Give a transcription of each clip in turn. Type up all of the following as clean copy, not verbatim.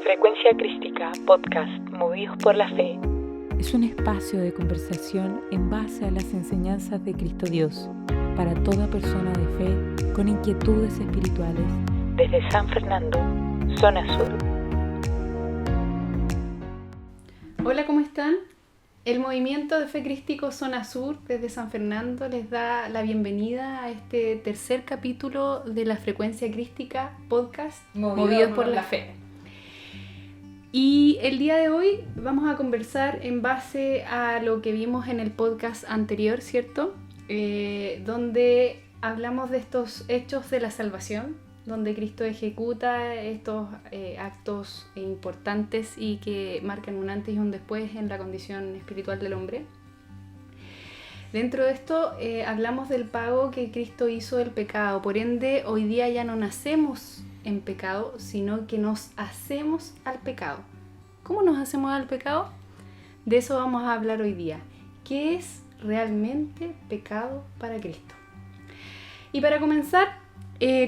Frecuencia Crística, podcast movidos por la fe. Es un espacio de conversación en base a las enseñanzas de Cristo Dios, para toda persona de fe con inquietudes espirituales. Desde San Fernando, zona sur. Hola, ¿cómo están? El Movimiento de Fe Crístico Zona Sur desde San Fernando les da la bienvenida a este tercer capítulo de la Frecuencia Crística podcast Movidos por la Fe. Y el día de hoy vamos a conversar en base a lo que vimos en el podcast anterior, ¿cierto? Donde hablamos de estos hechos de la salvación, donde Cristo ejecuta estos actos importantes y que marcan un antes y un después en la condición espiritual del hombre. Dentro de esto hablamos del pago que Cristo hizo del pecado. Por ende, hoy día ya no nacemos en pecado, sino que nos hacemos al pecado. ¿Cómo nos hacemos al pecado? De eso vamos a hablar hoy día. ¿Qué es realmente pecado para Cristo? Y para comenzar,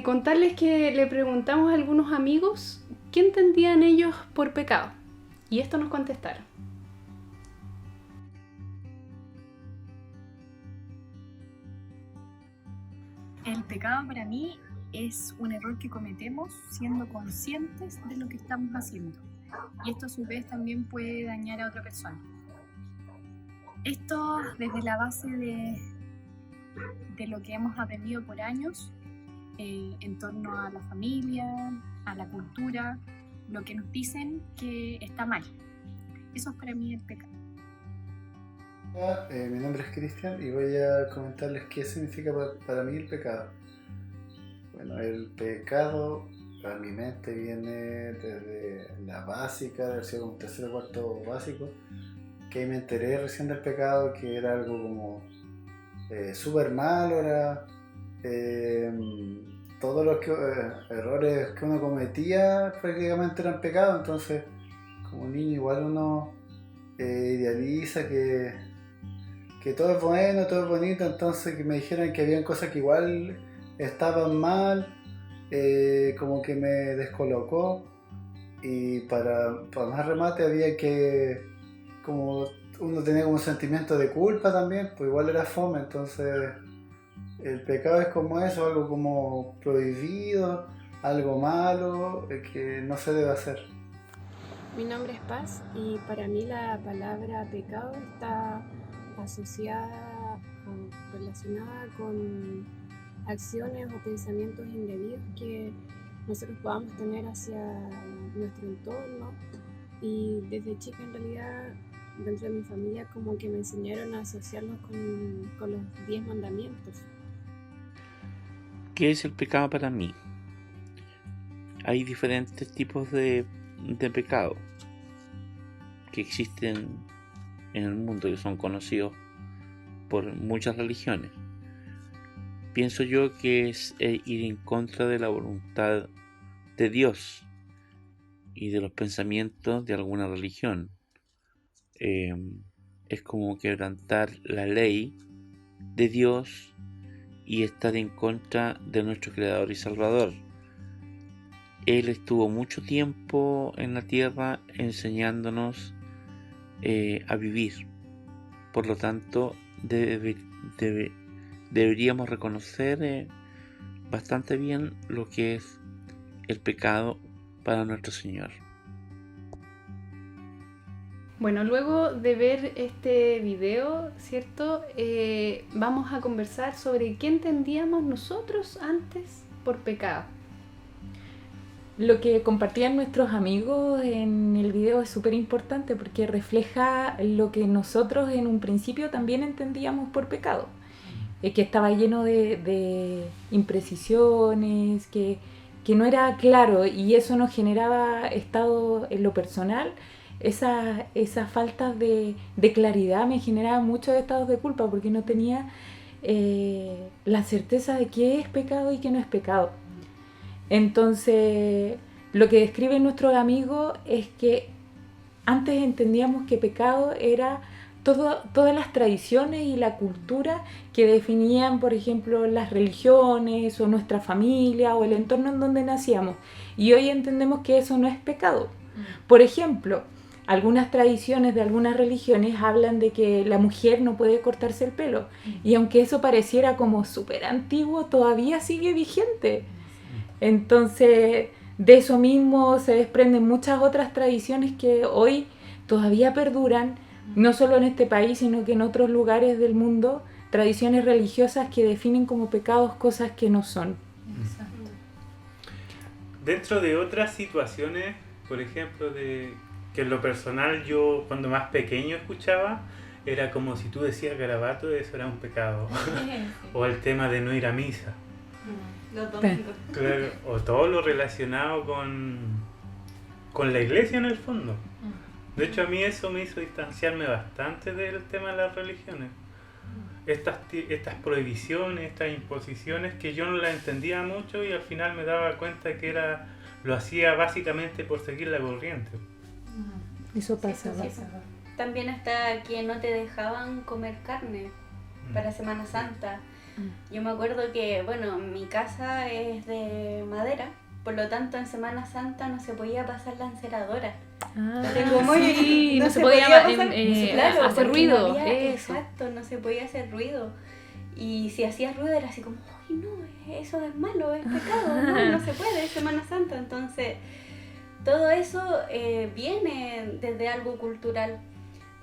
contarles que le preguntamos a algunos amigos qué entendían ellos por pecado. Y esto nos contestaron. El pecado para mí es un error que cometemos siendo conscientes de lo que estamos haciendo. Y esto a su vez también puede dañar a otra persona. Esto desde la base de lo que hemos aprendido por años en torno a la familia, a la cultura, lo que nos dicen que está mal. Eso es para mí el pecado. Mi nombre es Cristian y voy a comentarles qué significa para mí el pecado. Bueno, el pecado a mi mente viene desde la básica, de haber sido como tercero o cuarto básico, que ahí me enteré recién del pecado, que era algo como súper malo, era todos los errores que uno cometía prácticamente eran pecados. Entonces como niño igual uno idealiza que todo es bueno, todo es bonito. Entonces que me dijeran que habían cosas que igual estaban mal, como que me descolocó. Y para más remate había que, como uno tenía como un sentimiento de culpa también, pues igual era fome. Entonces el pecado es como eso, algo como prohibido, algo malo, que no se debe hacer. Mi nombre es Paz y para mí la palabra pecado está asociada o relacionada con acciones o pensamientos indebidos que nosotros podamos tener hacia nuestro entorno. Y desde chica en realidad dentro de mi familia como que me enseñaron a asociarlos con los 10 mandamientos. ¿Qué es el pecado para mí? Hay diferentes tipos de pecado que existen en el mundo, que son conocidos por muchas religiones. Pienso yo que es ir en contra de la voluntad de Dios y de los pensamientos de alguna religión. Es como quebrantar la ley de Dios y estar en contra de nuestro Creador y Salvador. Él estuvo mucho tiempo en la tierra enseñándonos a vivir. Por lo tanto, deberíamos reconocer bastante bien lo que es el pecado para nuestro Señor. Bueno, luego de ver este video, ¿cierto? Vamos a conversar sobre qué entendíamos nosotros antes por pecado. Lo que compartían nuestros amigos en el video es súper importante porque refleja lo que nosotros en un principio también entendíamos por pecado. Que estaba lleno de imprecisiones, que no era claro, y eso nos generaba estado en lo personal. Esa falta de claridad me generaba muchos estados de culpa porque no tenía la certeza de qué es pecado y qué no es pecado. Entonces, lo que describe nuestro amigo es que antes entendíamos que pecado era todas las tradiciones y la cultura que definían, por ejemplo, las religiones o nuestra familia o el entorno en donde nacíamos. Y hoy entendemos que eso no es pecado. Por ejemplo, algunas tradiciones de algunas religiones hablan de que la mujer no puede cortarse el pelo. Y aunque eso pareciera como súper antiguo, todavía sigue vigente. Entonces, de eso mismo se desprenden muchas otras tradiciones que hoy todavía perduran, no solo en este país, sino que en otros lugares del mundo, tradiciones religiosas que definen como pecados cosas que no son. Exacto. Dentro de otras situaciones, por ejemplo, que en lo personal yo cuando más pequeño escuchaba, era como si tú decías garabato, eso era un pecado. O el tema de no ir a misa. Los domingos. Claro, o todo lo relacionado con la iglesia en el fondo. De hecho, a mí eso me hizo distanciarme bastante del tema de las religiones. Estas prohibiciones, estas imposiciones que yo no las entendía mucho y al final me daba cuenta que lo hacía básicamente por seguir la corriente. Eso pasa. También hasta que no te dejaban comer carne para Semana Santa. Yo me acuerdo que, bueno, mi casa es de madera, por lo tanto en Semana Santa no se podía pasar la enceradora. Sí, no se podía hacer ruido. Exacto, no se podía hacer ruido. Y si hacías ruido era así como, ¡ay no! Eso es malo, es pecado, no se puede, es Semana Santa. Entonces, todo eso viene desde algo cultural.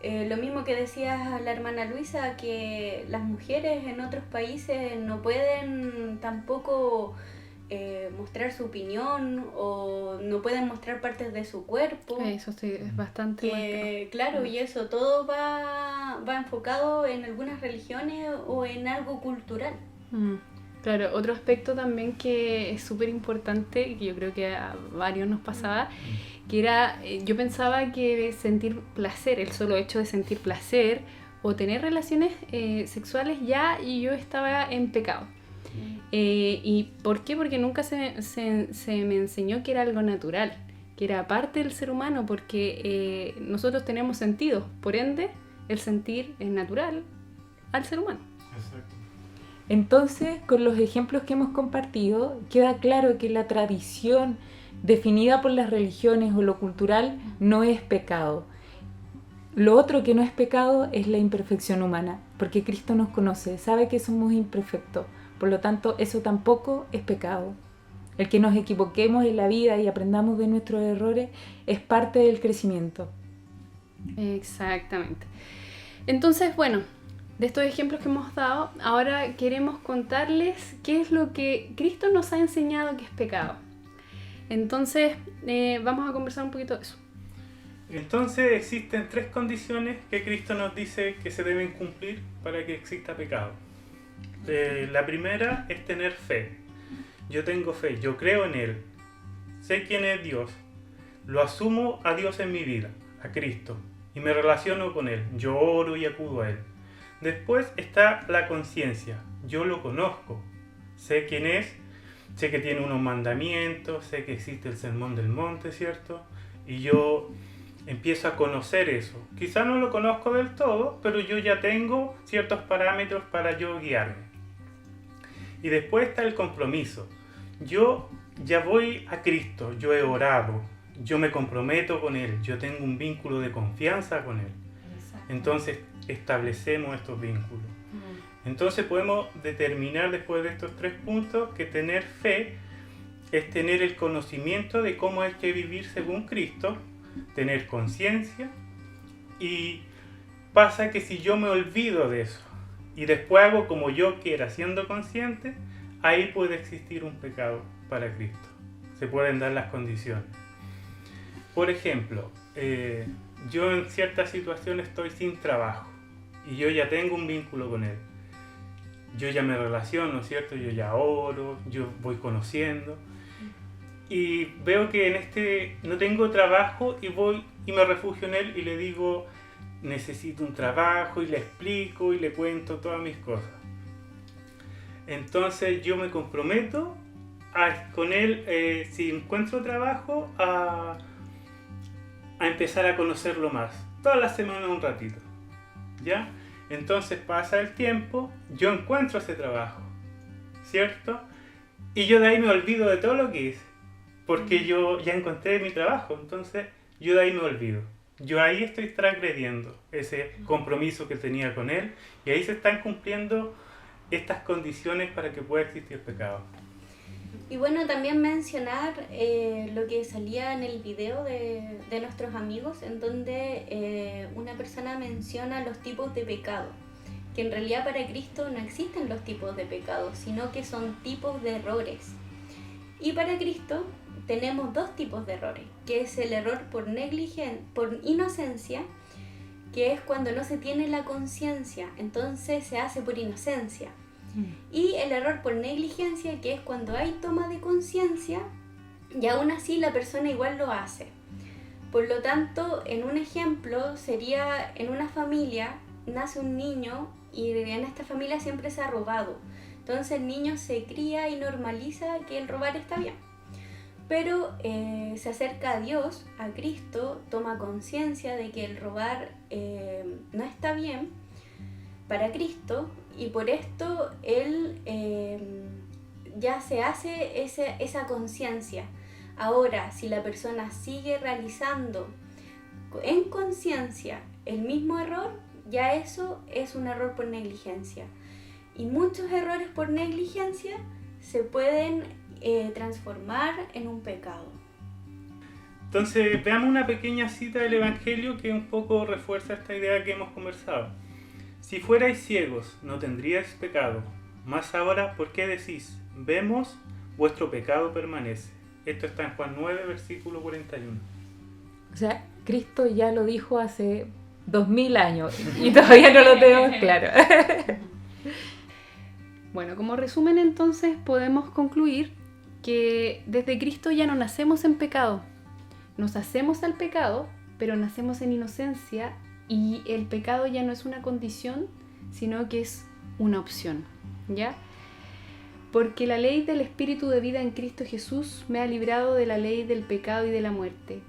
Lo mismo que decía la hermana Luisa, que las mujeres en otros países no pueden tampoco mostrar su opinión o no pueden mostrar partes de su cuerpo. Eso sí, es bastante marcado. Claro, y eso todo va enfocado en algunas religiones o en algo cultural. Claro, otro aspecto también que es súper importante y que yo creo que a varios nos pasaba, que era, yo pensaba que sentir placer, el solo hecho de sentir placer o tener relaciones sexuales ya y yo estaba en pecado. ¿Y por qué? Porque nunca se me enseñó que era algo natural, que era parte del ser humano, porque nosotros tenemos sentidos, por ende el sentir es natural al ser humano. Exacto. Entonces, con los ejemplos que hemos compartido, queda claro que la tradición definida por las religiones o lo cultural no es pecado. Lo otro que no es pecado es la imperfección humana, porque Cristo nos conoce, sabe que somos imperfectos, por lo tanto eso tampoco es pecado. El que nos equivoquemos en la vida y aprendamos de nuestros errores es parte del crecimiento. Exactamente. Entonces, bueno, de estos ejemplos que hemos dado, ahora queremos contarles qué es lo que Cristo nos ha enseñado que es pecado. Entonces, vamos a conversar un poquito de eso. Entonces existen 3 condiciones que Cristo nos dice que se deben cumplir para que exista pecado. La primera es tener fe. Yo tengo fe, yo creo en Él, sé quién es Dios, lo asumo a Dios en mi vida, a Cristo, y me relaciono con Él, yo oro y acudo a Él. Después está la conciencia, yo lo conozco, sé quién es, sé que tiene unos mandamientos, sé que existe el sermón del monte, ¿cierto? Y yo empiezo a conocer eso. Quizá no lo conozco del todo, pero yo ya tengo ciertos parámetros para yo guiarme. Y después está el compromiso. Yo ya voy a Cristo, yo he orado, yo me comprometo con Él, yo tengo un vínculo de confianza con Él. Entonces establecemos estos vínculos. Entonces podemos determinar después de estos 3 puntos que tener fe es tener el conocimiento de cómo hay que vivir según Cristo, tener conciencia, y pasa que si yo me olvido de eso y después hago como yo quiera siendo consciente, ahí puede existir un pecado para Cristo. Se pueden dar las condiciones. Por ejemplo, yo en ciertas situaciones estoy sin trabajo y yo ya tengo un vínculo con Él. Yo ya me relaciono, ¿cierto? Yo ya oro, yo voy conociendo. Y veo que no tengo trabajo y voy y me refugio en Él y le digo, necesito un trabajo, y le explico y le cuento todas mis cosas. Entonces yo me comprometo con Él, si encuentro trabajo, a empezar a conocerlo más. Todas las semanas un ratito. ¿Ya? Entonces pasa el tiempo, yo encuentro ese trabajo, ¿cierto? Y yo de ahí me olvido de todo lo que hice, porque yo ya encontré mi trabajo. Entonces yo de ahí me olvido. Yo ahí estoy transgrediendo ese compromiso que tenía con Él, y ahí se están cumpliendo estas condiciones para que pueda existir pecado. Y bueno, también mencionar lo que salía en el video de nuestros amigos, en donde una persona menciona los tipos de pecado, que en realidad para Cristo no existen los tipos de pecado, sino que son tipos de errores. Y para Cristo tenemos dos tipos de errores, que es el error por inocencia, que es cuando no se tiene la conciencia, entonces se hace por inocencia. Y el error por negligencia, que es cuando hay toma de conciencia y aún así la persona igual lo hace. Por lo tanto, en un ejemplo sería en una familia nace un niño y en esta familia siempre se ha robado. Entonces el niño se cría y normaliza que el robar está bien. Pero se acerca a Dios, a Cristo, toma conciencia de que el robar no está bien para Cristo, y por esto Él ya se hace esa conciencia. Ahora, si la persona sigue realizando en conciencia el mismo error, ya eso es un error por negligencia. Y muchos errores por negligencia se pueden transformar en un pecado. Entonces, veamos una pequeña cita del Evangelio que un poco refuerza esta idea que hemos conversado. Si fuerais ciegos, no tendríais pecado. Mas ahora, ¿por qué decís? Vemos, vuestro pecado permanece. Esto está en Juan 9, versículo 41. O sea, Cristo ya lo dijo hace 2000 años y todavía no lo tenemos claro. Bueno, como resumen entonces podemos concluir que desde Cristo ya no nacemos en pecado. Nos hacemos al pecado, pero nacemos en inocencia, y el pecado ya no es una condición, sino que es una opción, ¿ya? Porque la ley del Espíritu de vida en Cristo Jesús me ha librado de la ley del pecado y de la muerte.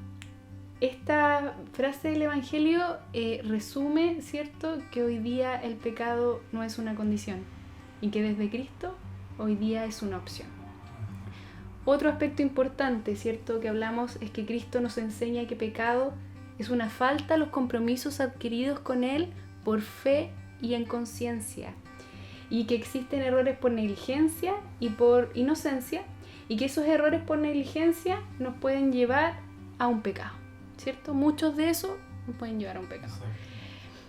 Esta frase del Evangelio resume, ¿cierto?, que hoy día el pecado no es una condición y que desde Cristo hoy día es una opción. Otro aspecto importante, ¿cierto?, que hablamos es que Cristo nos enseña que pecado es una falta a los compromisos adquiridos con Él por fe y en conciencia, y que existen errores por negligencia y por inocencia, y que esos errores por negligencia nos pueden llevar a un pecado, ¿cierto? Muchos de esos nos pueden llevar a un pecado.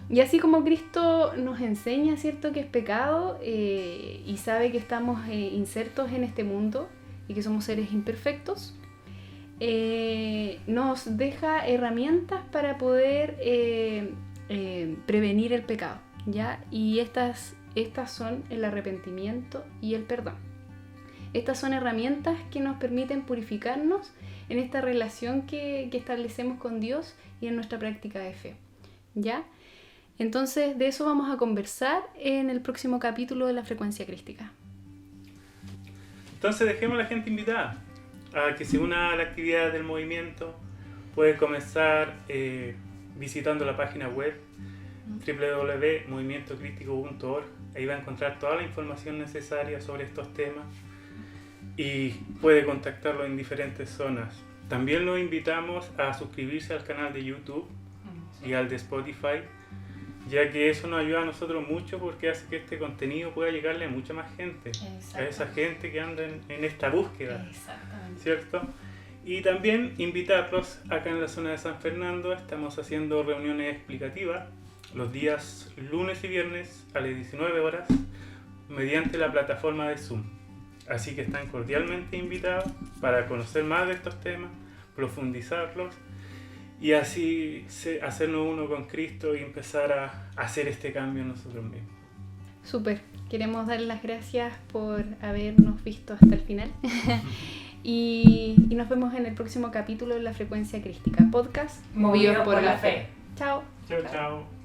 Y así como Cristo nos enseña, ¿cierto?, que es pecado y sabe que estamos insertos en este mundo y que somos seres imperfectos, nos deja herramientas para poder prevenir el pecado, ¿ya? Y estas son el arrepentimiento y el perdón. Estas son herramientas que nos permiten purificarnos en esta relación que establecemos con Dios y en nuestra práctica de fe, ¿ya? Entonces de eso vamos a conversar en el próximo capítulo de la Frecuencia Crística. Entonces dejemos a la gente invitada a que se una a la actividad del movimiento. Puede comenzar visitando la página web www.movimientocrístico.org. Ahí va a encontrar toda la información necesaria sobre estos temas y puede contactarlo en diferentes zonas. También lo invitamos a suscribirse al canal de YouTube y al de Spotify, ya que eso nos ayuda a nosotros mucho porque hace que este contenido pueda llegarle a mucha más gente, a esa gente que anda en esta búsqueda, ¿cierto? Y también invitarlos acá en la zona de San Fernando. Estamos haciendo reuniones explicativas los días lunes y viernes a las 19 horas mediante la plataforma de Zoom. Así que están cordialmente invitados para conocer más de estos temas, profundizarlos y así hacernos uno con Cristo y empezar a hacer este cambio nosotros mismos. Súper, queremos dar las gracias por habernos visto hasta el final y nos vemos en el próximo capítulo de La Frecuencia Crística, podcast Movidos por la Fe. Chao. Chao, chao.